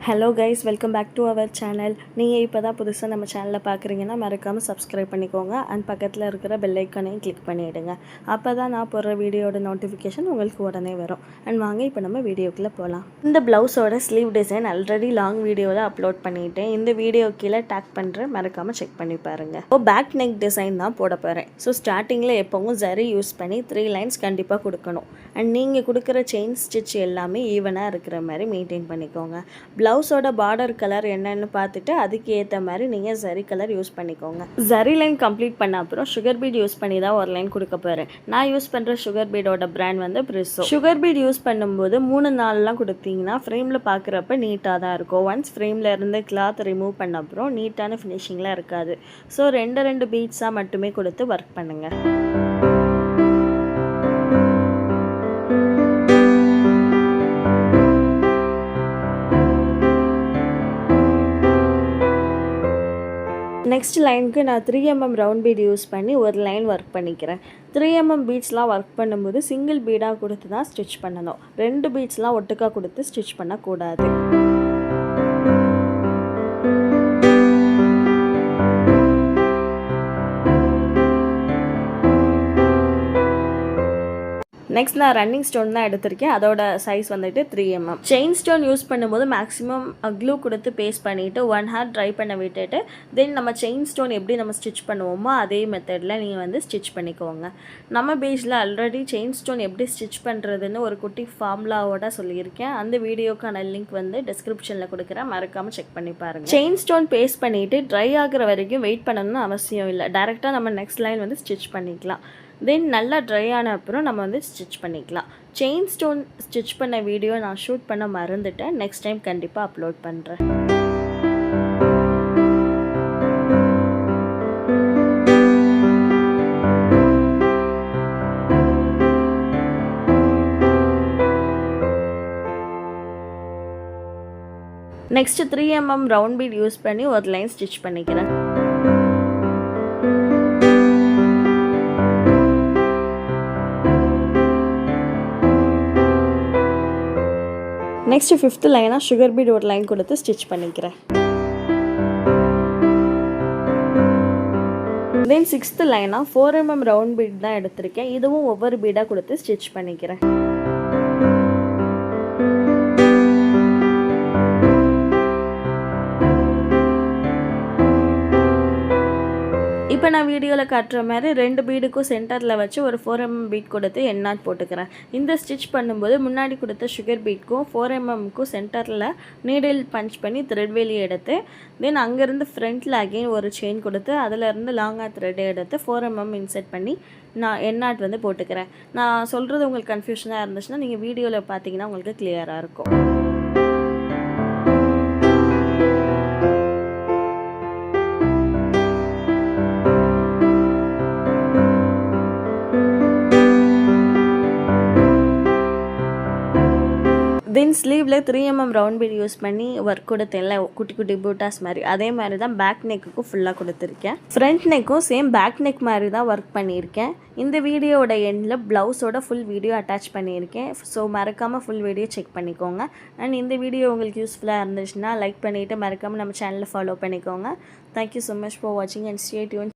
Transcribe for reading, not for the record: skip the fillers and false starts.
Hello guys, welcome back to our channel. நீங்கள் இப்போ தான் புதுசாக நம்ம சேனலில் பார்க்குறீங்கன்னா மறக்காமல் சப்ஸ்கிரைப் பண்ணிக்கோங்க அண்ட் பக்கத்தில் இருக்கிற பெல் ஐக்கானையும் கிளிக் பண்ணிவிடுங்க. அப்போ தான் நான் போடுற வீடியோட நோட்டிஃபிகேஷன் உங்களுக்கு உடனே வரும். அண்ட் வாங்க இப்போ நம்ம வீடியோக்குள்ளே போகலாம். இந்த ப்ளவுஸோட ஸ்லீவ் டிசைன் ஆல்ரெடி லாங் வீடியோவில் அப்லோட் பண்ணிவிட்டேன். இந்த வீடியோ கீழே டேக் பண்ணுறேன், மறக்காமல் செக் பண்ணி பாருங்கள். இப்போ பேக் நெக் டிசைன் தான் போட போகிறேன். ஸோ ஸ்டார்டிங்கில் எப்போவும் ஜரி யூஸ் பண்ணி 3 லைன்ஸ் கண்டிப்பாக கொடுக்கணும். அண்ட் நீங்கள் கொடுக்குற செயின் ஸ்டிச் எல்லாமே ஈவனாக இருக்கிற மாதிரி மெயின்டைன் பண்ணிக்கோங்க. ப்ளவுஸோட பார்டர் கலர் என்னன்னு பார்த்துட்டு அதுக்கு ஏற்ற மாதிரி நீங்கள் ஜரி கலர் யூஸ் பண்ணிக்கோங்க. ஜரி லைன் கம்ப்ளீட் பண்ண அப்புறம் சுகர் பீட் யூஸ் பண்ணி தான் ஒரு லைன் கொடுக்க போகிறேன். நான் யூஸ் பண்ணுற சுகர் பீடோட பிராண்ட் வந்து பிரிஸோ. சுகர் பீட் யூஸ் பண்ணும்போது 3 நாள்லாம் கொடுத்தீங்கன்னா ஃப்ரேமில் பார்க்குறப்ப நீட்டாக தான் இருக்கும். ஒன்ஸ் ஃப்ரேமில் இருந்து கிளாத் ரிமூவ் பண்ண அப்புறம் நீட்டான ஃபினிஷிங்லாம் இருக்காது. ஸோ 2 பீட்ஸாக மட்டுமே கொடுத்து ஒர்க் பண்ணுங்கள். நெக்ஸ்ட் லைனுக்கு நான் 3 mm ரவுண்ட் பீட் யூஸ் பண்ணி ஒரு லைன் ஒர்க் பண்ணிக்கிறேன். 3 mm பீட்ஸ்லாம் ஒர்க் பண்ணும்போது சிங்கிள் பீடாக கொடுத்து தான் ஸ்டிச் பண்ணணும். 2 பீட்ஸ்லாம் ஒட்டுக்காக கொடுத்து ஸ்டிச் பண்ணக்கூடாது. நெக்ஸ்ட் நான் ரன்னிங் ஸ்டோன் தான் எடுத்திருக்கேன். அதோட சைஸ் வந்துட்டு 3 mm. செயின் ஸ்டோன் யூஸ் பண்ணும்போது மேக்ஸிமம் க்ளூ கொடுத்து பேஸ்ட் பண்ணிவிட்டு 1 hour ட்ரை பண்ண விட்டுட்டு தென் நம்ம செயின் ஸ்டோன் எப்படி நம்ம ஸ்டிச் பண்ணுவோமோ அதே மெத்தடில் நீங்கள் வந்து ஸ்டிச் பண்ணிக்கோங்க. நம்ம பேஜில் ஆல்ரெடி செயின் ஸ்டோன் எப்படி ஸ்டிச் பண்ணுறதுன்னு ஒரு குட்டி ஃபார்முலாவோட சொல்லியிருக்கேன். அந்த வீடியோக்கான லிங்க் வந்து டிஸ்கிரிப்ஷனில் கொடுக்குறேன், மறக்காமல் செக் பண்ணி பாருங்கள். செயின் ஸ்டோன் பேஸ்ட் பண்ணிவிட்டு ட்ரை ஆகிற வரைக்கும் வெயிட் பண்ணணும்னு அவசியம் இல்லை. டேரெக்டாக நம்ம நெக்ஸ்ட் லைன் வந்து ஸ்டிச் பண்ணிக்கலாம். தென் நல்லா ட்ரை ஆன அப்புறம் நம்ம வந்து ஸ்டிச் பண்ணிக்கலாம். செயின் ஸ்டோன் ஸ்டிச் பண்ண வீடியோ நான் ஷூட் பண்ண மறந்துட்டேன். நெக்ஸ்ட் டைம் கண்டிப்பாக அப்லோட் பண்ணுறேன். Next 3 mm round beat use பண்ணி ஒரு லைன் ஸ்டிச் பண்ணிக்கிறேன். நெக்ஸ்ட் 5th லைனாக சுகர் பீட் ஒரு லைன் கொடுத்து ஸ்டிச் பண்ணிக்கிறேன். தென் 6th லைனாக 4 mm ரவுண்ட் பீட் தான் எடுத்திருக்கேன். இதுவும் ஒவ்வொரு பீடாக கொடுத்து ஸ்டிச் பண்ணிக்கிறேன். இப்போ நான் வீடியோவில் காட்டுற மாதிரி 2 பீடுக்கும் சென்டரில் வச்சு ஒரு 4 mm பீட் கொடுத்து எண்ணாட் போட்டுக்கிறேன். இந்த ஸ்டிச் பண்ணும்போது முன்னாடி கொடுத்த சுகர் பீட்க்கும் 4 mmக்கும் சென்டரில் நீடில் பஞ்ச் பண்ணி த்ரெட் வெளியே எடுத்து தென் அங்கேருந்து ஃப்ரண்ட்டில் அகெயின் ஒரு செயின் கொடுத்து அதிலேருந்து லாங்காக த்ரெட் எடுத்து 4 mm இன்செர்ட் பண்ணி நான் எண்ணாட் வந்து போட்டுக்கிறேன். நான் சொல்கிறது உங்களுக்கு கன்ஃபியூஷனாக இருந்துச்சுன்னா நீங்கள் வீடியோவில் பார்த்தீங்கன்னா உங்களுக்கு கிளியராக இருக்கும். தென் ஸ்லீவில் 3 mm ரவுண்ட் பீட் யூஸ் பண்ணி ஒர்க் கொடுத்தேன்ல, குட்டி குட்டி பூட்டாஸ் மாதிரி, அதே மாதிரி தான் பேக் நெக்குக்கும் ஃபுல்லாக கொடுத்துருக்கேன். ஃப்ரண்ட் நெக்கும் சேம் பேக் நெக் மாதிரி தான் ஒர்க் பண்ணியிருக்கேன். இந்த வீடியோட எண்டில் ப்ளவுஸோட ஃபுல் வீடியோ அட்டாச் பண்ணியிருக்கேன். ஸோ மறக்காமல் ஃபுல் வீடியோ செக் பண்ணிக்கோங்க. அண்ட் இந்த வீடியோ உங்களுக்கு யூஸ்ஃபுல்லாக இருந்துச்சுன்னா லைக் பண்ணிவிட்டு மறக்காமல் நம்ம சேனலை ஃபாலோ பண்ணிக்கோங்க. தேங்க்யூ ஸோ மச் ஃபார் வாட்சிங் அண்ட் ஸ்டே டியூன்.